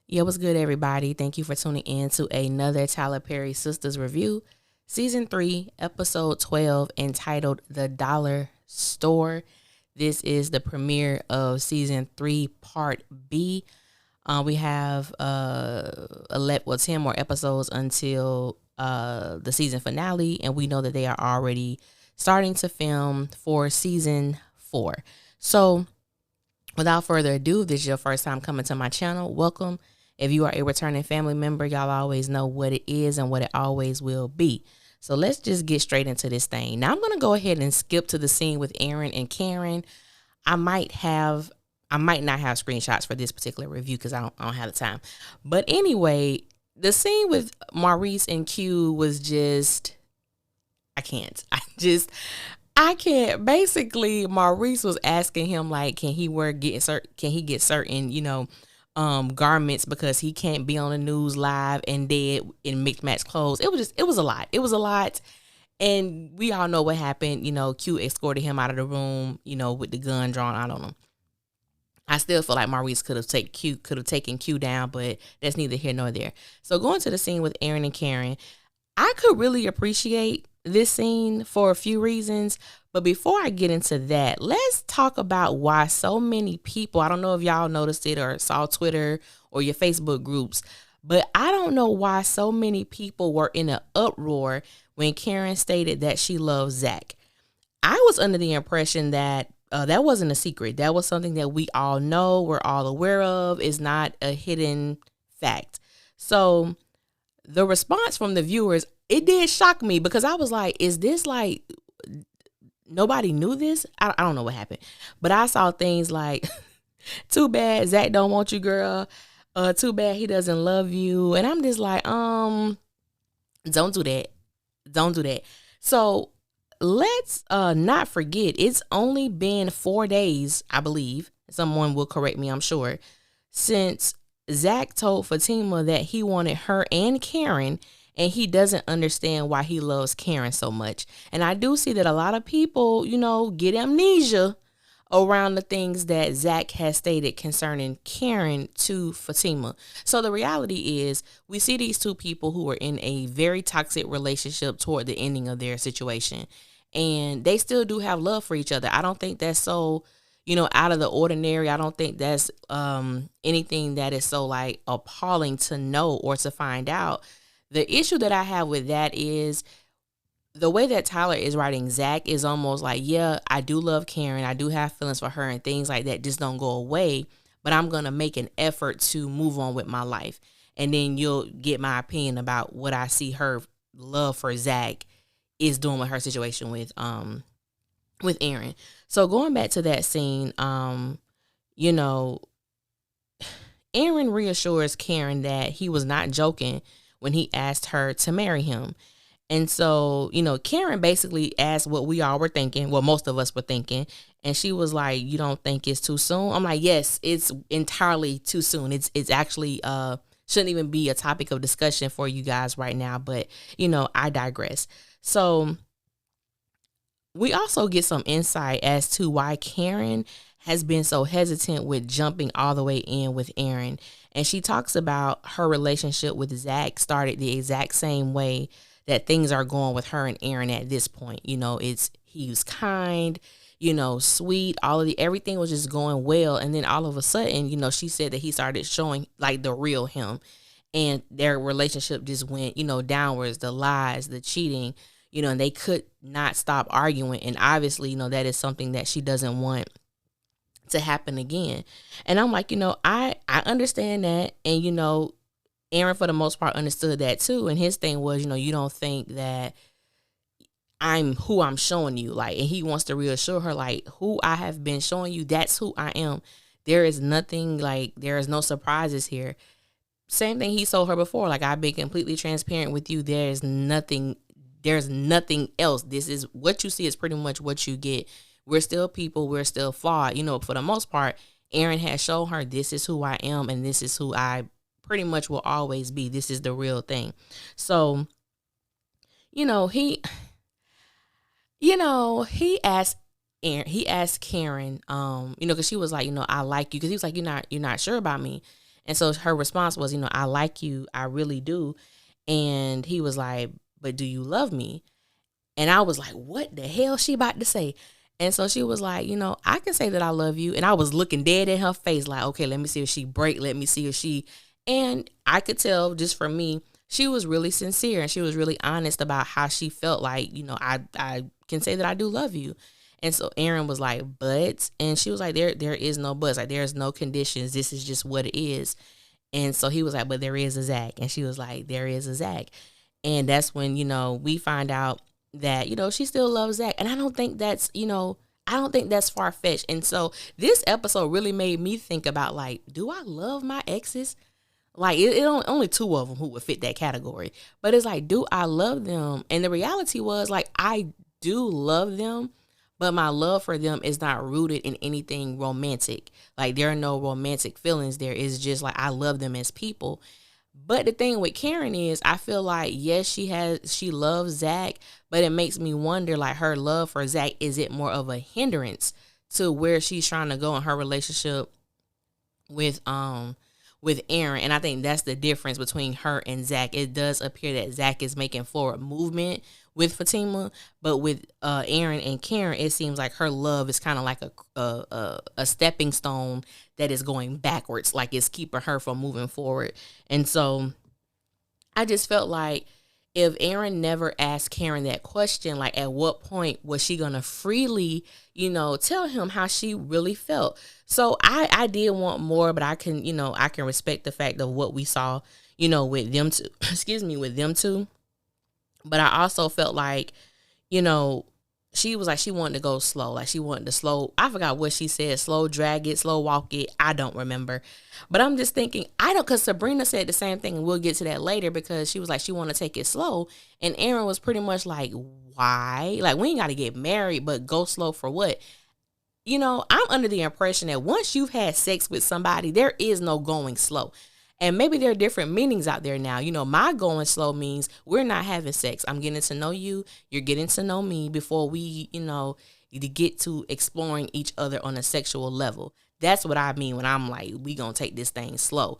Yeah, what's good, everybody? Thank you for tuning in to another Tyler Perry Sistas review, season 3, episode 12, entitled The Dollar Store. This is the premiere of season 3, part B. We have 10 more episodes until the season finale, and we know that they are already starting to film for season 4. So, without further ado, if this is your first time coming to my channel, welcome. If you are a returning family member, y'all always know what it is and what it always will be. So let's just get straight into this thing. Now I'm going to go ahead and skip to the scene with Aaron and Karen. I might not have screenshots for this particular review because I don't have the time. But anyway, the scene with Maurice and Q was just, I can't. Basically, Maurice was asking him, like, can he get certain, garments because he can't be on the news live and dead in mixed match clothes. It was a lot. It was a lot. And we all know what happened. Q escorted him out of the room, with the gun drawn out on him. I still feel like Maurice could have taken Q down, but that's neither here nor there. So going to the scene with Aaron and Karen, I could really appreciate this scene for a few reasons. But before I get into that, let's talk about why so many people, I don't know if y'all noticed it or saw Twitter or your Facebook groups, but I don't know why so many people were in an uproar when Karen stated that she loves Zac. I was under the impression that that wasn't a secret. That was something that we all know, we're all aware of, is not a hidden fact. So the response from the viewers, it did shock me because I was like, is this like nobody knew this? I don't know what happened. But I saw things like, too bad Zac don't want you, girl. Too bad he doesn't love you. And I'm just like, don't do that. Don't do that. So let's not forget, it's only been 4 days, I believe. Someone will correct me, I'm sure, since Zac told Fatima that he wanted her and Karen, and he doesn't understand why he loves Karen so much. And I do see that a lot of people, get amnesia around the things that Zac has stated concerning Karen to Fatima. So the reality is, we see these two people who are in a very toxic relationship toward the ending of their situation, and they still do have love for each other. I don't think that's so, out of the ordinary. I don't think that's anything that is so like appalling to know or to find out. The issue that I have with that is the way that Tyler is writing Zac is almost like, yeah, I do love Karen. I do have feelings for her and things like that just don't go away, but I'm going to make an effort to move on with my life. And then you'll get my opinion about what I see her love for Zac is doing with her situation with Aaron. So going back to that scene, Aaron reassures Karen that he was not joking when he asked her to marry him. And so, Karen basically asked what we all were thinking, what most of us were thinking. And she was like, you don't think it's too soon? I'm like, yes, it's entirely too soon. It's actually shouldn't even be a topic of discussion for you guys right now. But, I digress. So we also get some insight as to why Karen has been so hesitant with jumping all the way in with Aaron. And she talks about her relationship with Zac started the exact same way that things are going with her and Aaron at this point. He was kind, sweet, everything was just going well. And then all of a sudden, she said that he started showing like the real him, and their relationship just went, downwards, the lies, the cheating, and they could not stop arguing. And obviously, that is something that she doesn't want to happen again. And I'm like, I understand that. And, Aaron, for the most part, understood that too. And his thing was, you don't think that I'm who I'm showing you. Like, and he wants to reassure her, like, who I have been showing you, that's who I am. There is nothing, like, there is no surprises here. Same thing he told her before. Like, I've been completely transparent with you. There's nothing else. This is what you see is pretty much what you get. We're still people. We're still flawed. For the most part, Aaron has shown her this is who I am and this is who I pretty much will always be. This is the real thing. So, he asked Karen, because she was like, I like you. Because he was like, you're not sure about me. And so her response was, I like you, I really do. And he was like, but do you love me? And I was like, what the hell she about to say? And so she was like, I can say that I love you. And I was looking dead in her face like, okay, let me see if she break. Let me see if she. And I could tell just from me, she was really sincere and she was really honest about how she felt like, I can say that I do love you. And so Aaron was like, but, and she was like, there is no buts. Like, there's no conditions. This is just what it is. And so he was like, but there is a Zac. And she was like, there is a Zac. And that's when, we find out that, she still loves Zac. And I don't think that's, far-fetched. And so this episode really made me think about, like, do I love my exes? Like, it only two of them who would fit that category. But it's like, do I love them? And the reality was, like, I do love them, but my love for them is not rooted in anything romantic. Like, there are no romantic feelings there. It's just, like, I love them as people. But the thing with Karen is, I feel like, yes, she loves Zac, but it makes me wonder, like, her love for Zac, is it more of a hindrance to where she's trying to go in her relationship with Aaron? And I think that's the difference between her and Zac. It does appear that Zac is making forward movement with Fatima, but with Aaron and Karen, it seems like her love is kind of like a stepping stone that is going backwards, like it's keeping her from moving forward. And so I just felt like if Aaron never asked Karen that question, like at what point was she gonna freely, tell him how she really felt? So I did want more, but I can respect the fact of what we saw, with them two. With them two. But I also felt like, she was like, she wanted to go slow. Like, she wanted to slow. I forgot what she said. Slow drag it, slow walk it. I don't remember. But I'm just thinking, because Sabrina said the same thing, and we'll get to that later, because she was like, she wanted to take it slow. And Aaron was pretty much like, why? Like, we ain't got to get married, but go slow for what? I'm under the impression that once you've had sex with somebody, there is no going slow. And maybe there are different meanings out there now. My going slow means we're not having sex. I'm getting to know you. You're getting to know me before we, get to exploring each other on a sexual level. That's what I mean when I'm like, we gonna take this thing slow.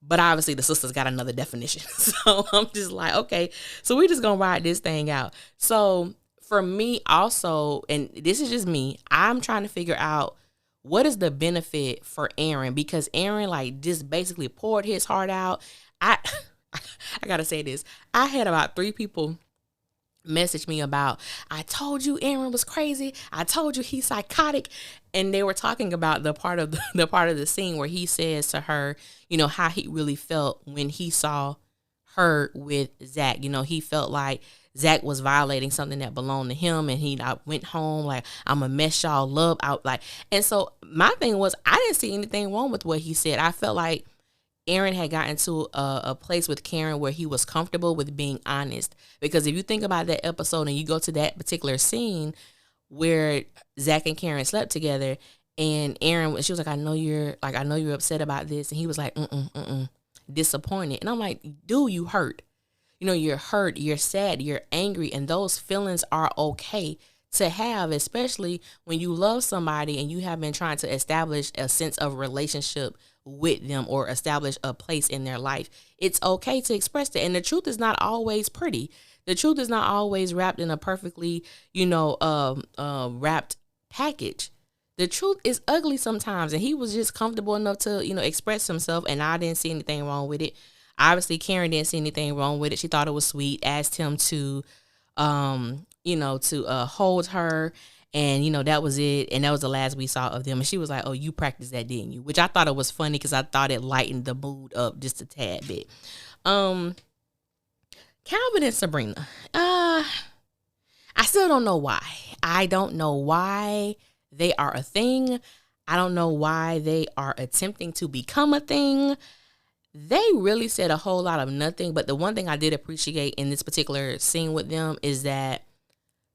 But obviously the sisters got another definition. So I'm just like, okay, so we're just gonna ride this thing out. So for me also, and this is just me, I'm trying to figure out, what is the benefit for Aaron? Because Aaron, like, just basically poured his heart out. I gotta say this. I had about 3 people message me about, I told you Aaron was crazy. I told you he's psychotic. And they were talking about the part of the scene where he says to her, how he really felt when he saw her with Zac. He felt like Zac was violating something that belonged to him, and he went home like, I'm gonna mess y'all love out. Like, and so my thing was, I didn't see anything wrong with what he said. I felt like Aaron had gotten to a place with Karen where he was comfortable with being honest. Because if you think about that episode and you go to that particular scene where Zac and Karen slept together, and Aaron, she was like, I know you're upset about this, and he was like, disappointed. And I'm like, dude, you hurt. You're hurt, you're sad, you're angry, and those feelings are okay to have, especially when you love somebody and you have been trying to establish a sense of relationship with them or establish a place in their life. It's okay to express that. And the truth is not always pretty. The truth is not always wrapped in a perfectly, wrapped package. The truth is ugly sometimes, and he was just comfortable enough to, express himself, and I didn't see anything wrong with it. Obviously, Karen didn't see anything wrong with it. She thought it was sweet, asked him to, hold her. And, that was it. And that was the last we saw of them. And she was like, oh, you practiced that, didn't you? Which I thought it was funny because I thought it lightened the mood up just a tad bit. Calvin and Sabrina. I still don't know why. I don't know why they are a thing. I don't know why they are attempting to become a thing. They really said a whole lot of nothing. But the one thing I did appreciate in this particular scene with them is that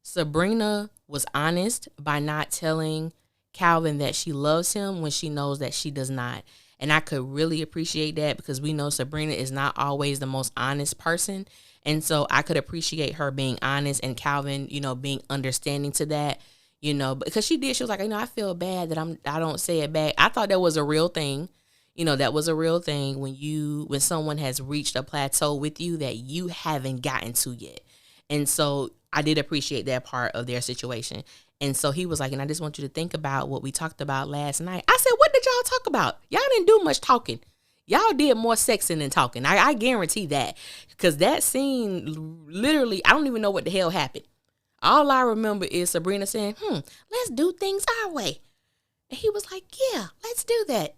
Sabrina was honest by not telling Calvin that she loves him when she knows that she does not. And I could really appreciate that because we know Sabrina is not always the most honest person. And so I could appreciate her being honest and Calvin, being understanding to that, because she was like, I feel bad that I don't say it back. I thought that was a real thing. That was a real thing when someone has reached a plateau with you that you haven't gotten to yet. And so I did appreciate that part of their situation. And so he was like, and I just want you to think about what we talked about last night. I said, what did y'all talk about? Y'all didn't do much talking. Y'all did more sexing than talking. I guarantee that. Because that scene, literally, I don't even know what the hell happened. All I remember is Sabrina saying, let's do things our way. And he was like, yeah, let's do that.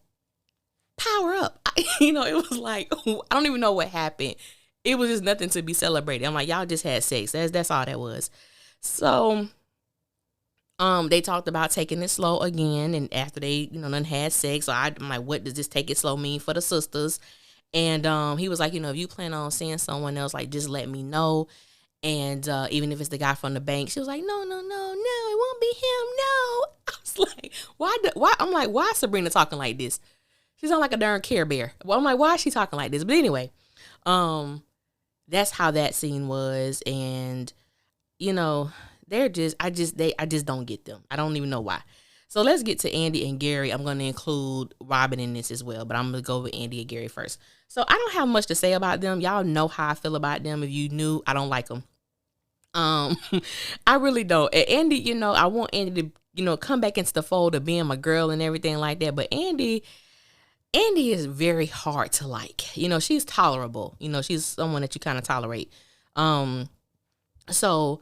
Power up. It was like, I don't even know what happened. It was just nothing to be celebrated. I'm like, y'all just had sex. That's all that was. So they talked about taking it slow again, and after they, done had sex, so I'm like, what does this take it slow mean for the sisters? And he was like, if you plan on seeing someone else, like, just let me know. And even if it's the guy from the bank, she was like, no, it won't be him, no. I was like, why? I'm like, why is Sabrina talking like this? She sounds like a darn Care Bear. Well, I'm like, why is she talking like this? But anyway, that's how that scene was, and I just don't get them. I don't even know why. So let's get to Andi and Gary. I'm going to include Robin in this as well, but I'm going to go with Andi and Gary first. So I don't have much to say about them. Y'all know how I feel about them. If you knew, I don't like them. I really don't. And Andi, I want Andi to, come back into the fold of being my girl and everything like that. But Andi is very hard to like. She's tolerable. She's someone that you kind of tolerate. So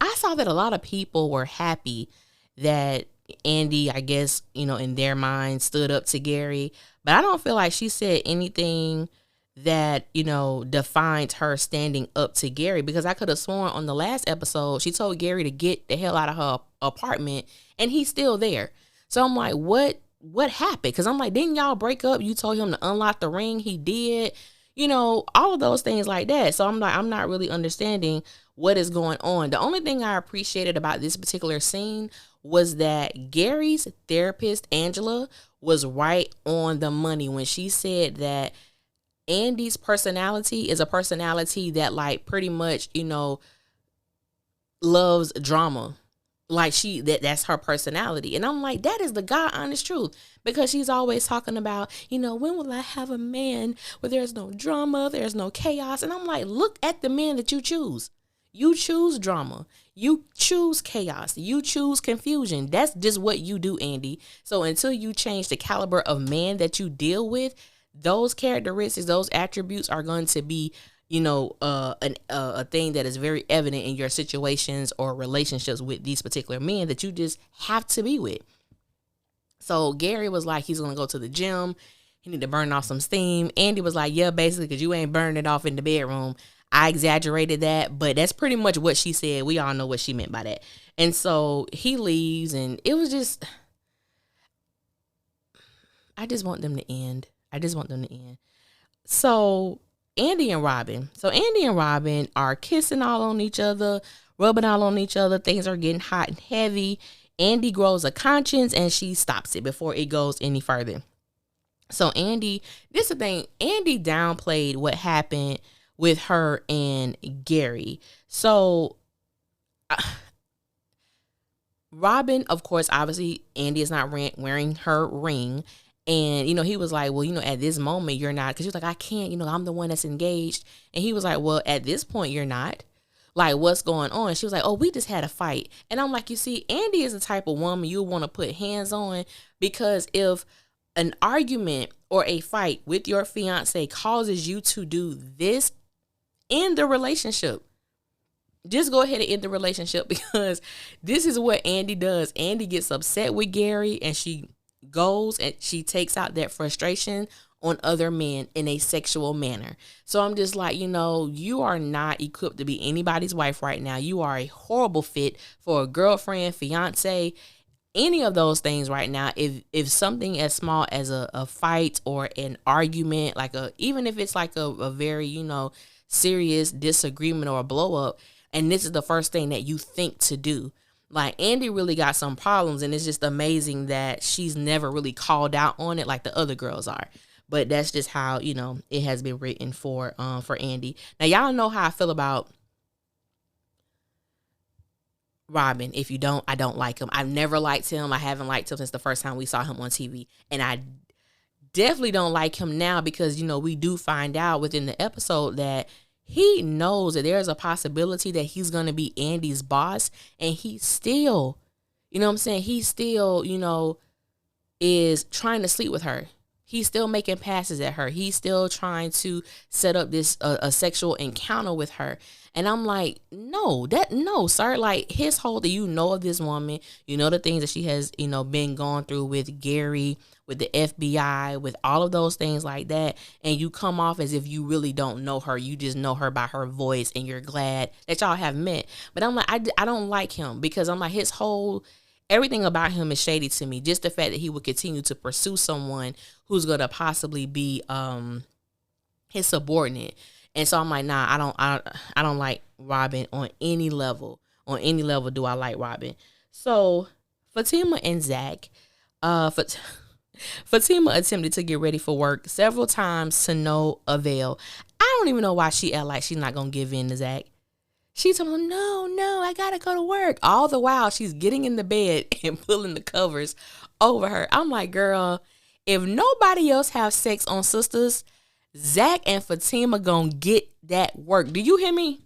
I saw that a lot of people were happy that Andi, I guess, in their mind stood up to Gary. But I don't feel like she said anything that, defined her standing up to Gary, because I could have sworn on the last episode, she told Gary to get the hell out of her apartment and he's still there. So I'm like, what happened? Because I'm like, didn't y'all break up? You told him to unlock the ring. He did, all of those things like that. So I'm like, I'm not really understanding what is going on. The only thing I appreciated about this particular scene was that Gary's therapist, Angela, was right on the money when she said that Andi's personality is a personality that, like, pretty much, loves drama. Like, that's her personality. And I'm like, that is the God honest truth, because she's always talking about, when will I have a man where there's no drama, there's no chaos? And I'm like, look at the men that you choose. You choose drama. You choose chaos. You choose confusion. That's just what you do, Andi. So until you change the caliber of man that you deal with, those characteristics, those attributes are going to be, a thing that is very evident in your situations or relationships with these particular men that you just have to be with. So Gary was like, he's going to go to the gym. He need to burn off some steam. Andi was like, yeah, basically, because you ain't burning it off in the bedroom. I exaggerated that, but that's pretty much what she said. We all know what she meant by that. And so he leaves, and it was just, I just want them to end. So Andi and Robin are kissing all on each other, rubbing all on each other. Things are getting hot and heavy. Andi grows a conscience, and she stops it before it goes any further. So this is the thing, Andi downplayed what happened with her and Gary. So Robin, of course, obviously Andi is not wearing her ring. And, he was like, well, at this moment you're not, because she was like, I can't, I'm the one that's engaged. And he was like, well, at this point you're not. Like, what's going on? She was like, oh, we just had a fight. And I'm like, you see, Andi is the type of woman you want to put hands on, because if an argument or a fight with your fiance causes you to do this, end the relationship. Just go ahead and end the relationship, because this is what Andi does. Andi gets upset with Gary, and she goes and she takes out that frustration on other men in a sexual manner. So I'm just like, you are not equipped to be anybody's wife right now. You are a horrible fit for a girlfriend, fiance, any of those things right now. If something as small as a fight or an argument, even if it's like a very, serious disagreement or a blow up, and this is the first thing that you think to do. Like, Andi really got some problems, and it's just amazing that she's never really called out on it like the other girls are. But that's just how, it has been written for Andi. Now, y'all know how I feel about Robin. If you don't, I don't like him. I've never liked him. I haven't liked him since the first time we saw him on TV. And I definitely don't like him now because, we do find out within the episode that he knows that there's a possibility that he's going to be Andy's boss. And he still, he still, is trying to sleep with her. He's still making passes at her. He's still trying to set up this a sexual encounter with her. And I'm like, no, sir. Like his whole thing, of this woman, the things that she has, been going through with Gary, with the FBI, with all of those things like that. And you come off as if you really don't know her. You just know her by her voice and you're glad that y'all have met. But I'm like, I don't like him because I'm like everything about him is shady to me. Just the fact that he would continue to pursue someone who's going to possibly be his subordinate. And so I'm like, nah, I don't like Robin on any level. On any level do I like Robin. So Fatima and Zac, Fatima attempted to get ready for work several times to no avail. I don't even know why she act like she's not going to give in to Zac. She told him, no, I got to go to work. All the while she's getting in the bed and pulling the covers over her. I'm like, girl, if nobody else have sex on Sistas, Zac and Fatima gonna get that work. Do you hear me?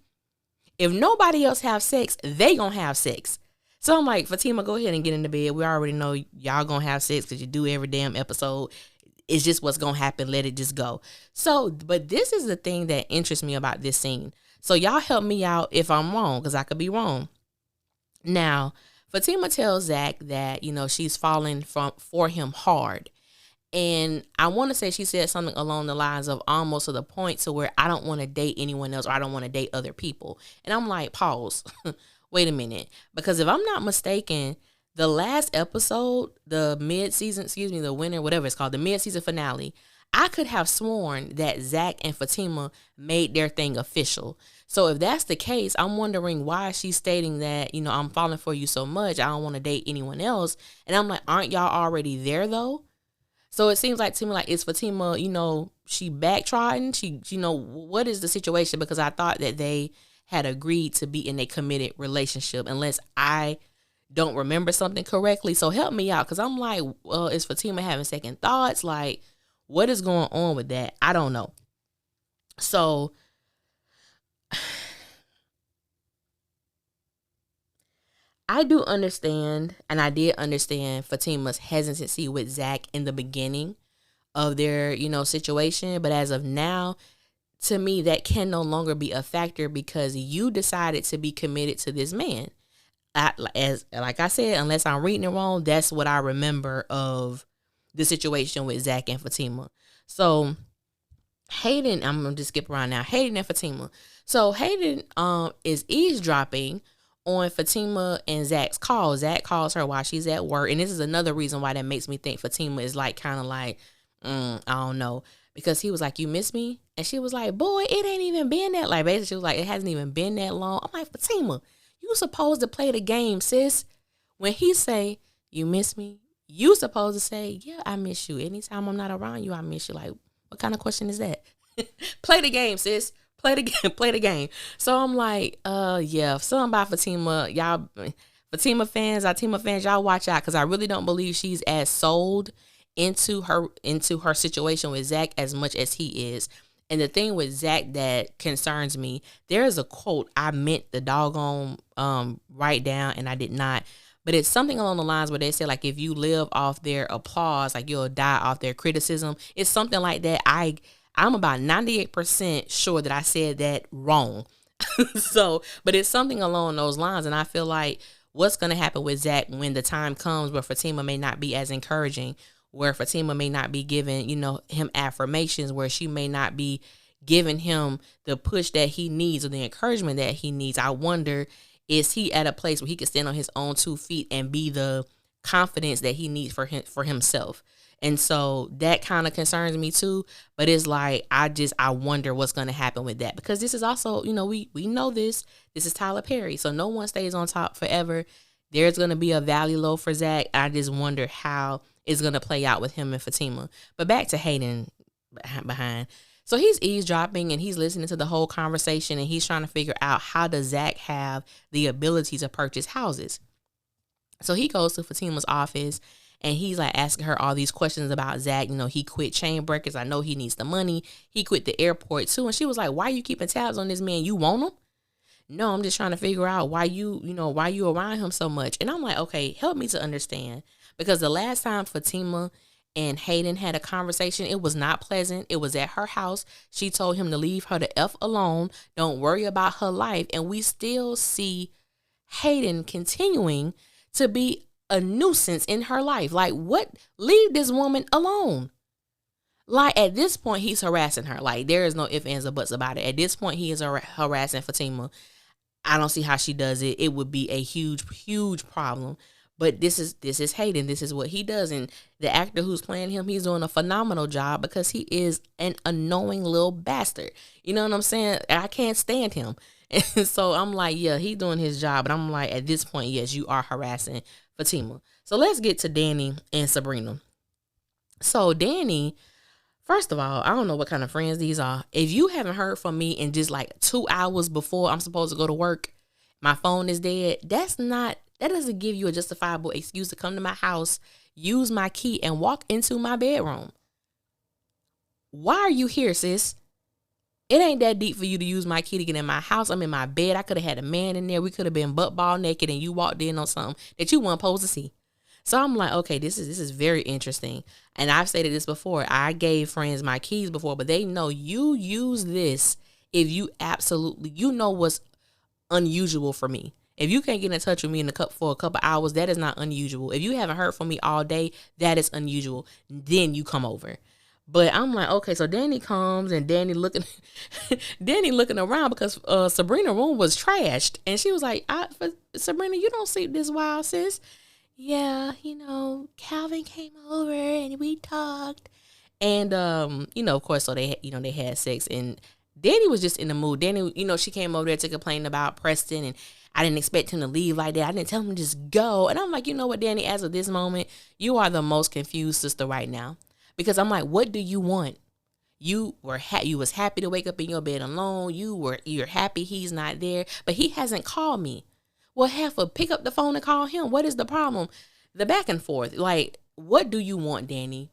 If nobody else have sex, they gonna have sex. So I'm like, Fatima, go ahead and get in the bed. We already know y'all gonna have sex because you do every damn episode. It's just what's gonna happen. Let it just go. So, but this is the thing that interests me about this scene. So y'all help me out if I'm wrong, because I could be wrong. Now, Fatima tells Zac that, she's falling for him hard. And I want to say she said something along the lines of almost to the point to where I don't want to date anyone else or I don't want to date other people. And I'm like, pause. Wait a minute. Because if I'm not mistaken, the last episode, the winner, whatever it's called, the mid-season finale, I could have sworn that Zac and Fatima made their thing official. So if that's the case, I'm wondering why she's stating that, I'm falling for you so much. I don't want to date anyone else. And I'm like, aren't y'all already there though? So it seems like to me, like, is Fatima, she backtrotting? She, what is the situation? Because I thought that they had agreed to be in a committed relationship, unless I don't remember something correctly. So help me out, because I'm like, well, is Fatima having second thoughts? Like, what is going on with that? I don't know. So I do understand, and I did understand Fatima's hesitancy with Zac in the beginning of their, situation. But as of now, to me, that can no longer be a factor because you decided to be committed to this man. Like I said, unless I'm reading it wrong, that's what I remember of the situation with Zac and Fatima. So Hayden, I'm going to just skip around now. Hayden and Fatima. So Hayden is eavesdropping on Fatima and Zac's call. Zac calls her while she's at work. And this is another reason why that makes me think Fatima is like kind of like, I don't know. Because he was like, you miss me? And she was like, boy, it ain't even been that. Like, basically, she was like, it hasn't even been that long. I'm like, Fatima, you supposed to play the game, sis. When he say, you miss me, you supposed to say, yeah, I miss you. Anytime I'm not around you, I miss you. Like, what kind of question is that? Play the game, sis. Play the game. So I'm like, yeah, something about Fatima. Y'all, Fatima fans, y'all watch out, because I really don't believe she's as sold into her situation with Zac as much as he is. And the thing with Zac that concerns me, there is a quote I meant the doggone write down, and I did not. But it's something along the lines where they say, like, if you live off their applause, like, you'll die off their criticism. It's something like that. I'm about 98% sure that I said that wrong. So, but it's something along those lines. And I feel like what's going to happen with Zac when the time comes where Fatima may not be as encouraging, where Fatima may not be giving, him affirmations, where she may not be giving him the push that he needs or the encouragement that he needs. I wonder, is he at a place where he can stand on his own 2 feet and be the confidence that he needs for himself? And so that kind of concerns me too. But it's like, I wonder what's going to happen with that, because this is also, we know this is Tyler Perry. So no one stays on top forever. There's going to be a valley low for Zac. I just wonder how it's going to play out with him and Fatima. But back to Hayden behind. So he's eavesdropping and he's listening to the whole conversation and he's trying to figure out how does Zac have the ability to purchase houses. So he goes to Fatima's office and he's like asking her all these questions about Zac. You know, he quit Chain Breakers. I know he needs the money. He quit the airport too. And she was like, why are you keeping tabs on this man? You want him? No, I'm just trying to figure out why why you around him so much. And I'm like, okay, help me to understand. Because the last time Fatima and Hayden had a conversation, it was not pleasant. It was at her house. She told him to leave her the F alone. Don't worry about her life. And we still see Hayden continuing to be a nuisance in her life. Like, what? Leave this woman alone. Like, at this point, he's harassing her. Like, there is no ifs, ands, or buts about it. At this point, he is harassing Fatima. I don't see how she does it. It would be a huge, huge problem. But this is Hayden. This is what he does. And the actor who's playing him, he's doing a phenomenal job because he is an annoying little bastard. You know what I'm saying? I can't stand him. And so I'm like, yeah, he's doing his job. But I'm like, at this point, yes, you are harassing Fatima. So let's get to Danny and Sabrina. So Danny, first of all, I don't know what kind of friends these are. If you haven't heard from me in just like 2 hours before I'm supposed to go to work, my phone is dead. That doesn't give you a justifiable excuse to come to my house, use my key, and walk into my bedroom. Why are you here, sis? It ain't that deep for you to use my key to get in my house. I'm in my bed. I could have had a man in there. We could have been butt ball naked and you walked in on something that you weren't supposed to see. So I'm like, okay, this is very interesting. And I've stated this before. I gave friends my keys before, but they know you use this if you absolutely, you know what's unusual for me. If you can't get in touch with me for a couple hours, that is not unusual. If you haven't heard from me all day, that is unusual. Then you come over. But I'm like, okay, so Danny comes and Danny looking around because Sabrina's room was trashed. And she was like, Sabrina, you don't sleep this wild, sis. Yeah, Calvin came over and we talked. And, of course, so they had sex. And Danny was just in the mood. Danny, she came over there to complain about Preston and I didn't expect him to leave like that. I didn't tell him to just go. And I'm like, you know what, Danny, as of this moment, you are the most confused sister right now. Because I'm like, what do you want? You was happy to wake up in your bed alone. You're happy he's not there, but he hasn't called me. Well, Heifer, pick up the phone and call him. What is the problem? The back and forth. Like, what do you want, Danny?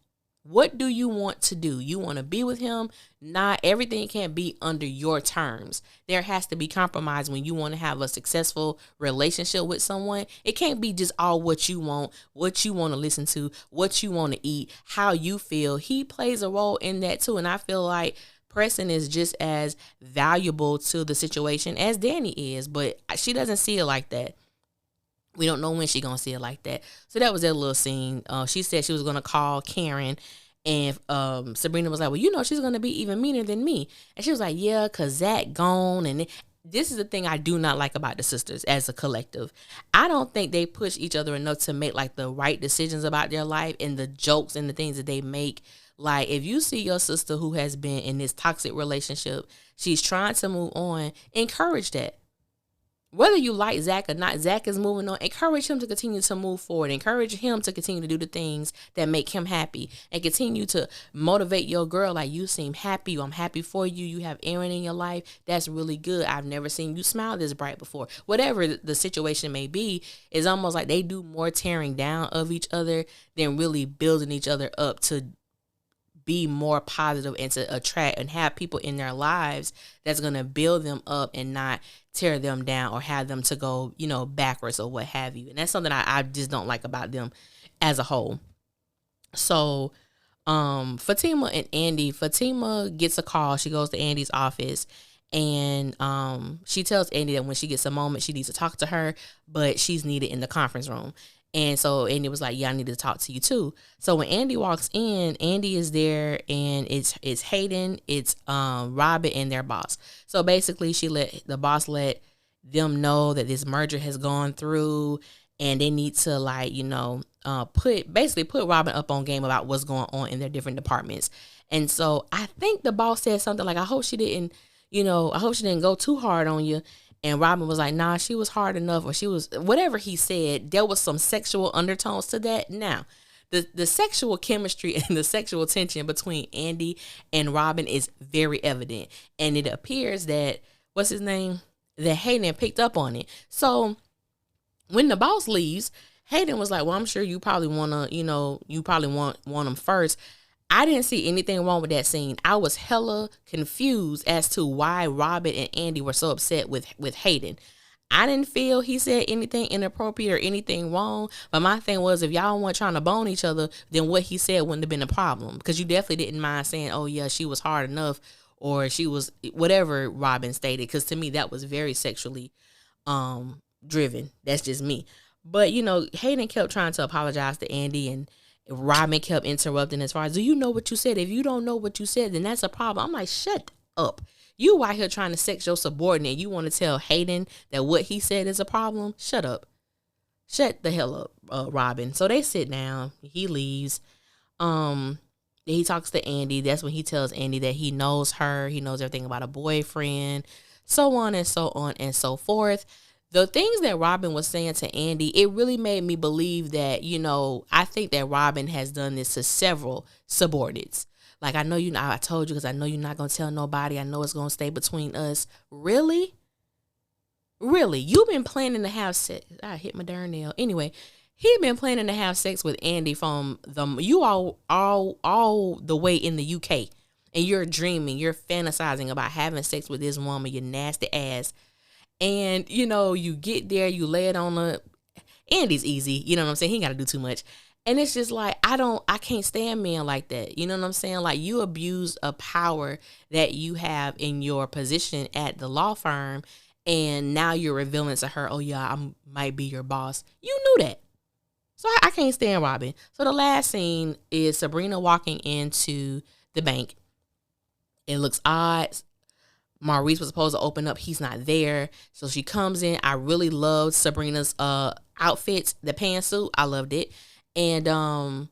What do you want to do? You want to be with him? Not everything can't be under your terms. There has to be compromise when you want to have a successful relationship with someone. It can't be just all what you want to listen to, what you want to eat, how you feel. He plays a role in that too. And I feel like Preston is just as valuable to the situation as Danny is, but she doesn't see it like that. We don't know when she's going to see it like that. So that was that little scene. She said she was going to call Karen. And Sabrina was like, well, she's going to be even meaner than me. And she was like, yeah, because Zac gone. And this is the thing I do not like about the sisters as a collective. I don't think they push each other enough to make like the right decisions about their life and the jokes and the things that they make. Like, if you see your sister who has been in this toxic relationship, she's trying to move on, encourage that. Whether you like Zac or not, Zac is moving on. Encourage him to continue to move forward. Encourage him to continue to do the things that make him happy. And continue to motivate your girl. Like, you seem happy. I'm happy for you. You have Aaron in your life. That's really good. I've never seen you smile this bright before. Whatever the situation may be, it's almost like they do more tearing down of each other than really building each other up to be more positive and to attract and have people in their lives that's going to build them up and not tear them down or have them to go, backwards or what have you. And that's something I just don't like about them as a whole. So, Fatima and Andy, Fatima gets a call. She goes to Andy's office and she tells Andy that when she gets a moment, she needs to talk to her, but she's needed in the conference room. And so Andy was like, yeah, I need to talk to you too. So when Andy walks in, Andy is there and it's Hayden, it's Robin and their boss. So basically the boss let them know that this merger has gone through and they need to put Robin up on game about what's going on in their different departments. And so I think the boss said something like, I hope she didn't go too hard on you. And Robin was like, nah, she was hard enough, or she was, whatever he said, there was some sexual undertones to that. Now, the sexual chemistry and the sexual tension between Andi and Robin is very evident. And it appears that, what's his name? That Hayden picked up on it. So when the boss leaves, Hayden was like, well, I'm sure you probably want to, you probably want him first. I didn't see anything wrong with that scene. I was hella confused as to why Robin and Andi were so upset with Hayden. I didn't feel he said anything inappropriate or anything wrong. But my thing was, if y'all weren't trying to bone each other, then what he said wouldn't have been a problem. Because you definitely didn't mind saying, oh, yeah, she was hard enough, or she was whatever Robin stated. Because to me, that was very sexually driven. That's just me. But, Hayden kept trying to apologize to Andi, and Robin kept interrupting as far as, do you know what you said? If you don't know what you said, then that's a problem. I'm like, shut up. You out here trying to sex your subordinate. You want to tell Hayden that what he said is a problem? Shut up. Shut the hell up, Robin. So they sit down. He leaves. He talks to Andi. That's when he tells Andi that he knows her. He knows everything about a boyfriend. So on and so on and so forth. The things that Robin was saying to Andi, it really made me believe that, I think that Robin has done this to several subordinates. Like, I know I told you because I know you're not going to tell nobody. I know it's going to stay between us. Really? Really? You've been planning to have sex. I hit my darn nail. Anyway, he'd been planning to have sex with Andi from all the way in the UK. And you're dreaming, you're fantasizing about having sex with this woman, your nasty ass. And, you get there, you lay it on her. Andy's easy. You know what I'm saying? He ain't got to do too much. And it's just like, I can't stand men like that. You know what I'm saying? Like, you abuse a power that you have in your position at the law firm. And now you're revealing to her, oh, yeah, I might be your boss. You knew that. So I can't stand Robin. So the last scene is Sabrina walking into the bank. It looks odd. Maurice was supposed to open up. He's not there. So she comes in. I really loved Sabrina's outfit, the pantsuit. I loved it. And I'm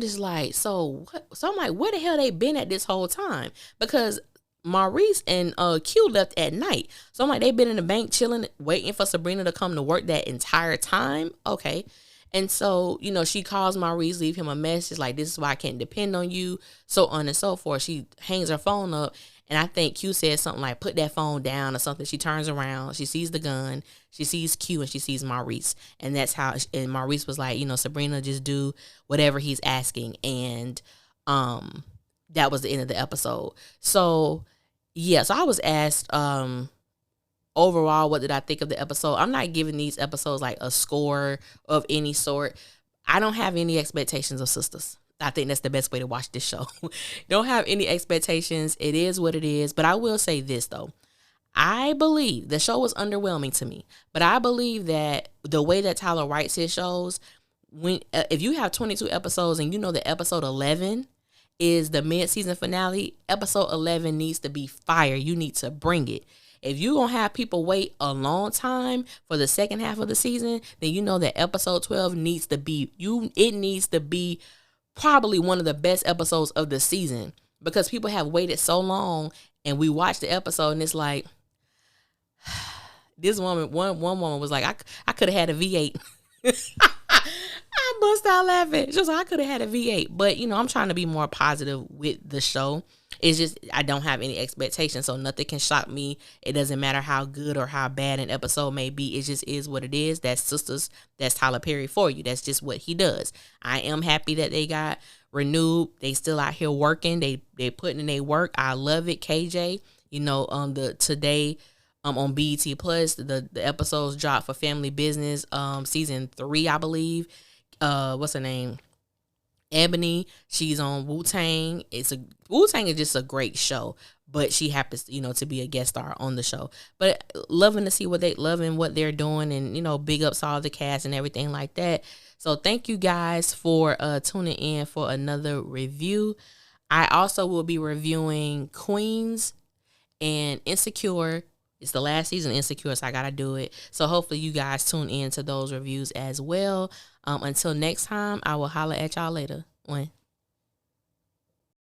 just like, so what? So I'm like, where the hell they been at this whole time? Because Maurice and Q left at night. So I'm like, they've been in the bank chilling, waiting for Sabrina to come to work that entire time. Okay. And so, she calls Maurice, leave him a message like, this is why I can't depend on you, so on and so forth. She hangs her phone up. And I think Q says something like, put that phone down or something. She turns around. She sees the gun. She sees Q and she sees Maurice. And that's how, and Maurice was like, Sabrina, just do whatever he's asking. And that was the end of the episode. So, yeah. So I was asked, overall, what did I think of the episode? I'm not giving these episodes like a score of any sort. I don't have any expectations of Sistas. I think that's the best way to watch this show. Don't have any expectations. It is what it is. But I will say this, though. I believe the show was underwhelming to me. But I believe that the way that Tyler writes his shows, if you have 22 episodes and that episode 11 is the mid-season finale, episode 11 needs to be fire. You need to bring it. If you're going to have people wait a long time for the second half of the season, then that episode 12 needs to be, it needs to be probably one of the best episodes of the season, because people have waited so long, and we watched the episode and it's like, this woman, one woman was like, I could have had a V8. I bust out laughing. She was like, I could have had a V8. But, I'm trying to be more positive with the show. It's just, I don't have any expectations, so nothing can shock me. It doesn't matter how good or how bad an episode may be. It just is what it is. That's Sistas. That's Tyler Perry for you. That's just what he does. I am happy that they got renewed. They still out here working. They putting in their work. I love it. KJ, today on BET Plus, the episodes dropped for Family Business, season 3, I believe. What's her name? Ebony, she's on Wu-Tang. Wu-Tang is just a great show, but she happens, to be a guest star on the show. But loving to see what they're doing, and big ups all the cast and everything like that. So thank you guys for tuning in for another review. I also will be reviewing Queens and Insecure. It's the last season of Insecure, so I gotta do it. So hopefully you guys tune in to those reviews as well. Until next time, I will holler at y'all later. One.